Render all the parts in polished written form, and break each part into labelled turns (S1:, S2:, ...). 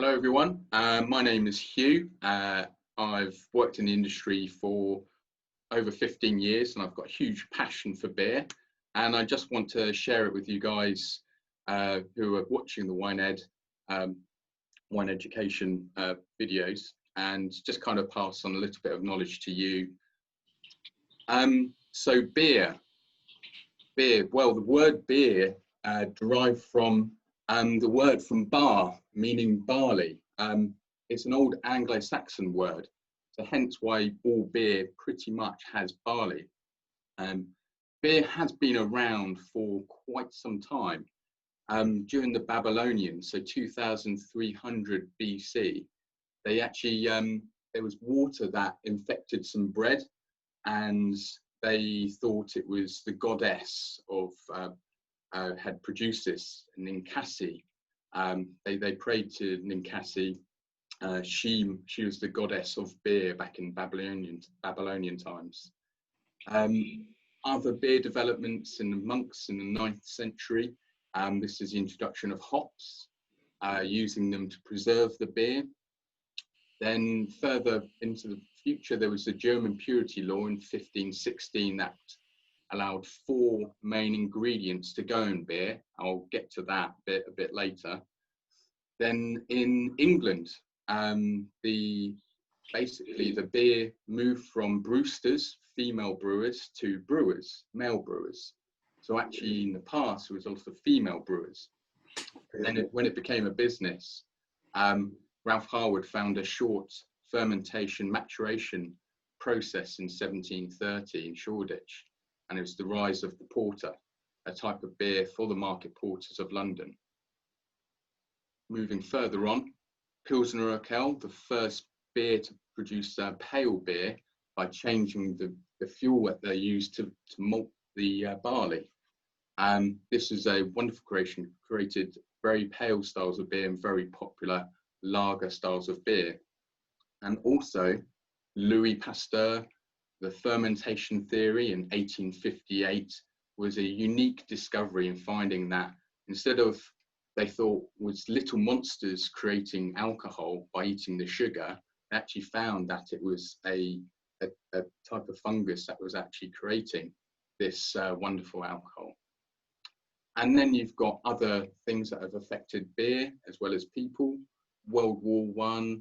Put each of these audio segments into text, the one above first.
S1: Hello everyone, my name is Hugh. I've worked in the industry for over 15 years and I've got a huge passion for beer, and I just want to share it with you guys who are watching the WineEd wine education videos, and just kind of pass on a little bit of knowledge to you. So beer, well, the word beer derived from the word from bar, meaning barley. It's an old Anglo-Saxon word, so hence why all beer pretty much has barley. Beer has been around for quite some time. During the Babylonians, so 2300 BC, they actually, there was water that infected some bread, and they thought it was the goddess of had produced this, Ninkasi. They prayed to Ninkasi. She was the goddess of beer back in Babylonian times. Other beer developments in the monks in the 9th century. This is the introduction of hops, using them to preserve the beer. Then further into the future, there was the German purity law in 1516 that allowed 4 main ingredients to go in beer. I'll get to that a bit later. Then in England, basically the beer moved from brewsters, female brewers, to brewers, male brewers. So actually in the past it was also female brewers. And then when it became a business, Ralph Harwood found a short fermentation maturation process in 1730 in Shoreditch. And it was the rise of the porter, a type of beer for the market porters of London. Moving further on, Pilsner Urquell, the first beer to produce pale beer by changing the fuel that they used to malt the barley. This is a wonderful creation, created very pale styles of beer and very popular lager styles of beer. And also Louis Pasteur, the fermentation theory in 1858 was a unique discovery in finding that instead of, they thought, was little monsters creating alcohol by eating the sugar, they actually found that it was a type of fungus that was actually creating this wonderful alcohol. And then you've got other things that have affected beer as well as people. World War I,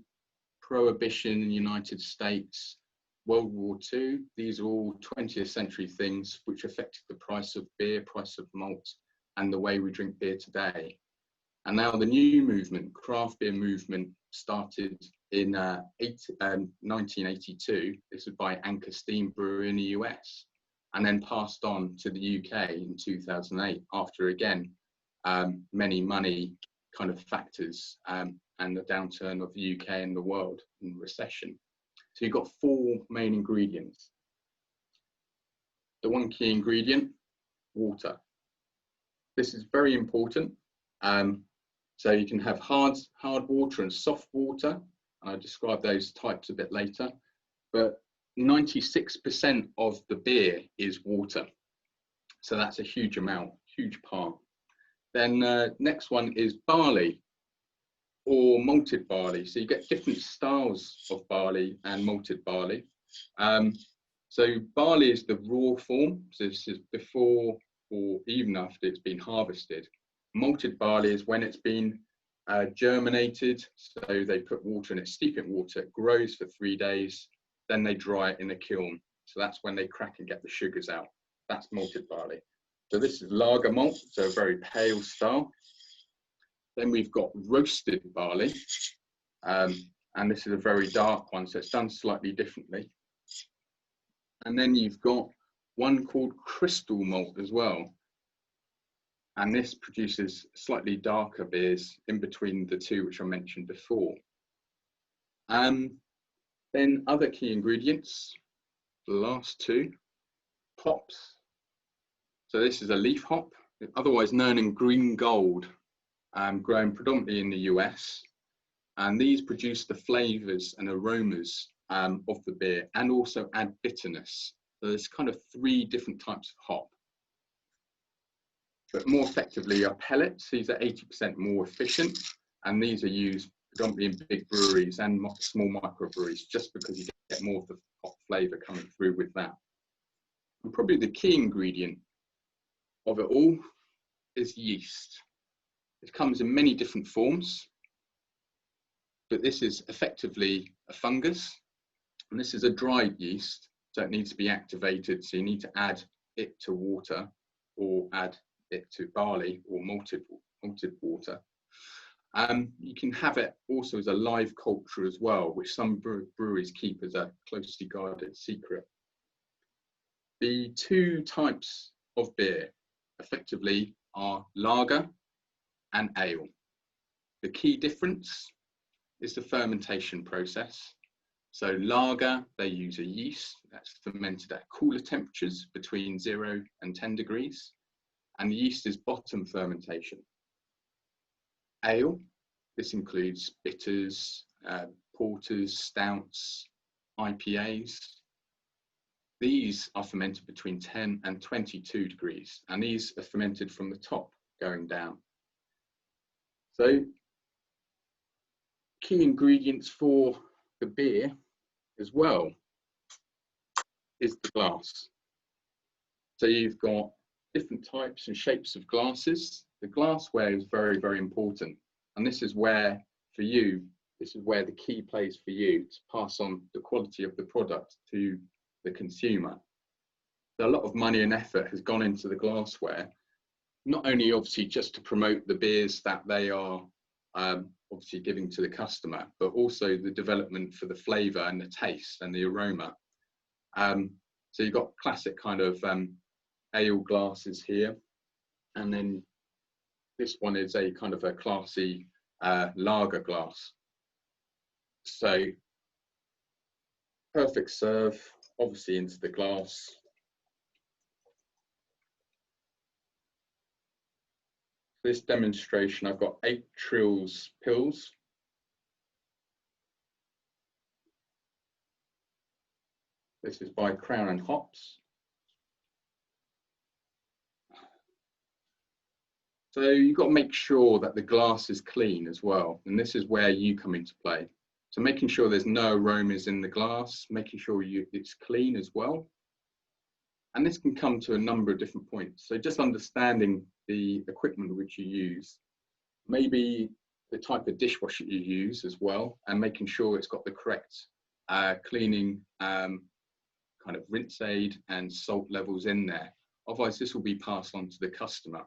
S1: Prohibition in the United States, World War II, these are all 20th century things which affected the price of beer, price of malt, and the way we drink beer today. And now the new movement, craft beer movement, started in 1982. This was by Anchor Steam Brewery in the US, and then passed on to the UK in 2008, after again, many money kind of factors and the downturn of the UK and the world in recession. So you've got 4 main ingredients. The one key ingredient, water. This is very important. So you can have hard water and soft water. I'll describe those types a bit later. But 96% of the beer is water. So that's a huge amount, huge part. Then next one is barley or malted barley. So you get different styles of barley and malted barley. So barley is the raw form. So this is before or even after it's been harvested. Malted barley is when it's been germinated. So they put water in it, steep it in water, it grows for 3 days, then they dry it in a kiln. So that's when they crack and get the sugars out. That's malted barley. So this is lager malt, so a very pale style. Then we've got roasted barley, and this is a very dark one, so it's done slightly differently. And then you've got one called crystal malt as well, and this produces slightly darker beers in between the two which I mentioned before. Then other key ingredients, the last 2, hops. So this is a leaf hop, otherwise known as green gold, grown predominantly in the US. And these produce the flavors and aromas of the beer and also add bitterness. So there's kind of 3 different types of hop. But more effectively are pellets. These are 80% more efficient, and these are used predominantly in big breweries and small microbreweries, just because you get more of the hop flavour coming through with that. And probably the key ingredient of it all is yeast. It comes in many different forms, but this is effectively a fungus, and this is a dried yeast, so it needs to be activated. So you need to add it to water, or add it to barley or malted water. You can have it also as a live culture as well, which some breweries keep as a closely guarded secret. The two types of beer effectively are lager and ale. The key difference is the fermentation process. So lager, they use a yeast that's fermented at cooler temperatures between 0 and 10 degrees, and the yeast is bottom fermentation. Ale, this includes bitters, porters, stouts, IPAs. These are fermented between 10 and 22 degrees, and these are fermented from the top going down. So, key ingredients for the beer as well is the glass. So you've got different types and shapes of glasses. The glassware is very, very important. And this is where, for you, this is where the key plays for you to pass on the quality of the product to the consumer. So a lot of money and effort has gone into the glassware, not only obviously just to promote the beers that they are obviously giving to the customer, but also the development for the flavour and the taste and the aroma. So you've got classic kind of ale glasses here, and then this one is a kind of a classy lager glass. So perfect serve, obviously into the glass. For this demonstration, I've got 8 Trills pills. This is by Crown and Hops. So you've got to make sure that the glass is clean as well. And this is where you come into play. So making sure there's no aromas in the glass, making sure it's clean as well. And this can come to a number of different points. So just understanding the equipment which you use, maybe the type of dishwasher you use as well, and making sure it's got the correct cleaning kind of rinse aid and salt levels in there. Otherwise, this will be passed on to the customer.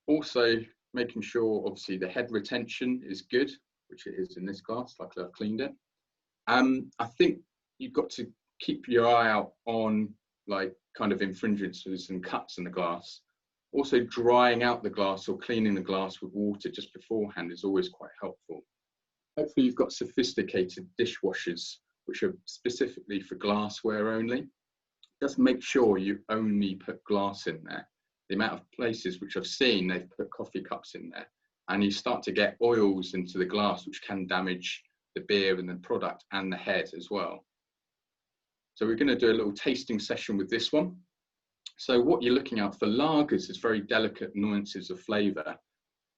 S1: Also, making sure, obviously, the head retention is good, which it is in this glass, like I've cleaned it. I think you've got to keep your eye out on like kind of infringements and cuts in the glass. Also, drying out the glass or cleaning the glass with water just beforehand is always quite helpful. Hopefully, you've got sophisticated dishwashers, which are specifically for glassware only. Just make sure you only put glass in there. The amount of places which I've seen, they've put coffee cups in there, and you start to get oils into the glass, which can damage the beer and the product and the head as well. So we're going to do a little tasting session with this one. So what you're looking at for lagers is very delicate nuances of flavour.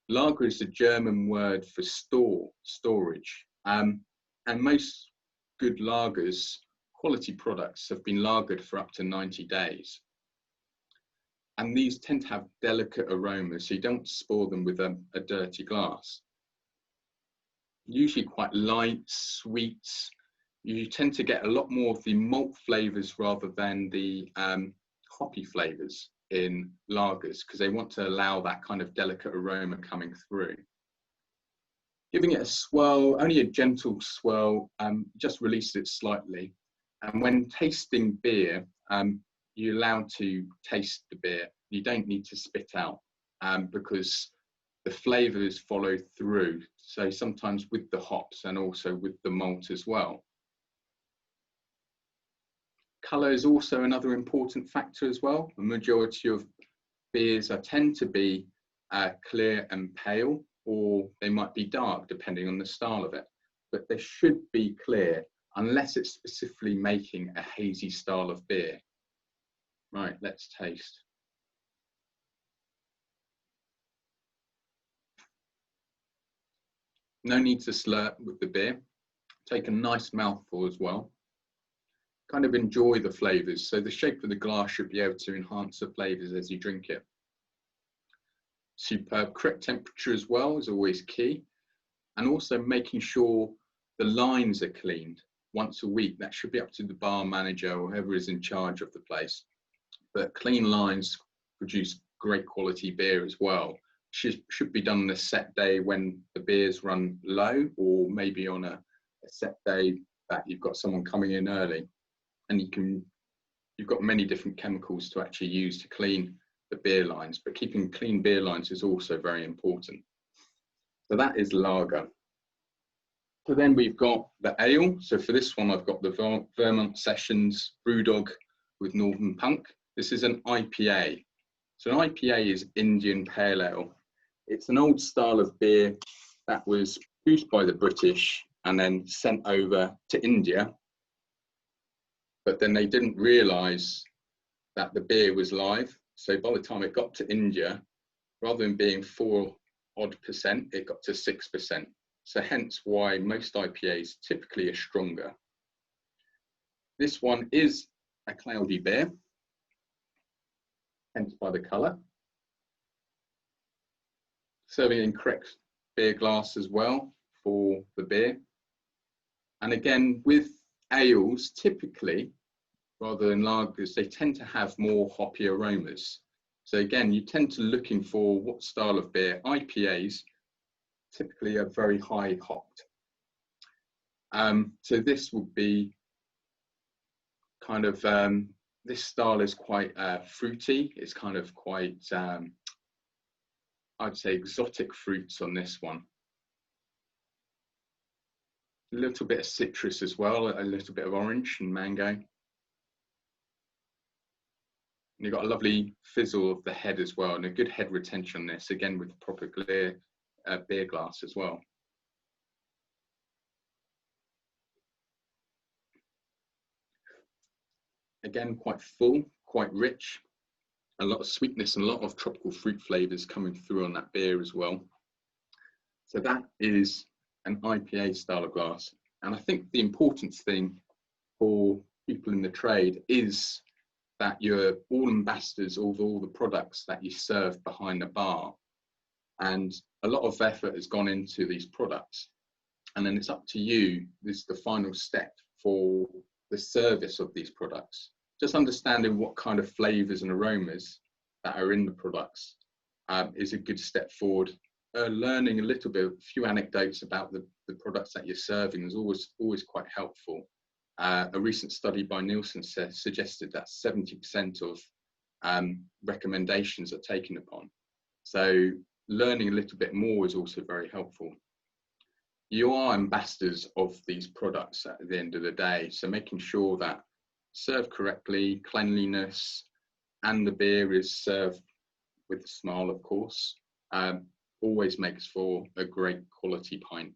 S1: Lager is the German word for storage. And most good lagers, quality products, have been lagered for up to 90 days. And these tend to have delicate aromas, so you don't spoil them with a dirty glass. Usually quite light, sweet. You tend to get a lot more of the malt flavours rather than the hoppy flavours in lagers, because they want to allow that kind of delicate aroma coming through. Giving it a swirl, only a gentle swirl, just release it slightly. And when tasting beer, you're allowed to taste the beer. You don't need to spit out because the flavours follow through. So sometimes with the hops and also with the malt as well. Colour is also another important factor as well. The majority of beers tend to be clear and pale, or they might be dark depending on the style of it. But they should be clear unless it's specifically making a hazy style of beer. Right, let's taste. No need to slurp with the beer. Take a nice mouthful as well. Kind of enjoy the flavours. So the shape of the glass should be able to enhance the flavours as you drink it. Superb. Correct temperature as well is always key. And also making sure the lines are cleaned once a week. That should be up to the bar manager or whoever is in charge of the place. But clean lines produce great quality beer as well. Should be done on a set day when the beers run low, or maybe on a set day that you've got someone coming in early, and you've got many different chemicals to actually use to clean the beer lines, but keeping clean beer lines is also very important. So that is lager. So then we've got the ale. So for this one, I've got the Vermont Sessions Brewdog with Northern Punk. This is an IPA. So an IPA is Indian Pale Ale. It's an old style of beer that was produced by the British and then sent over to India. But then they didn't realise that the beer was live. So by the time it got to India, rather than being 4% odd, it got to 6%. So hence why most IPAs typically are stronger. This one is a cloudy beer, hence by the colour. Serving in correct beer glass as well for the beer. And again, with ales, typically, rather than lagers, they tend to have more hoppy aromas. So again, you tend to looking for what style of beer. IPAs typically are very high hopped. So this would be kind of, this style is quite fruity. It's kind of quite, I'd say exotic fruits on this one. A little bit of citrus as well, a little bit of orange and mango. And you've got a lovely fizzle of the head as well, and a good head retention on this, again with proper clear beer glass as well. Again, quite full, quite rich, a lot of sweetness and a lot of tropical fruit flavours coming through on that beer as well. So that is an IPA style of glass. And I think the important thing for people in the trade is that you're all ambassadors of all the products that you serve behind the bar. And a lot of effort has gone into these products. And then it's up to you, this is the final step for the service of these products. Just understanding what kind of flavours and aromas that are in the products is a good step forward. Learning a little bit, a few anecdotes about the products that you're serving is always quite helpful. A recent study by Nielsen suggested that 70% of recommendations are taken upon. So learning a little bit more is also very helpful. You are ambassadors of these products at the end of the day, so making sure that served correctly, cleanliness, and the beer is served with a smile, of course, always makes for a great quality pint.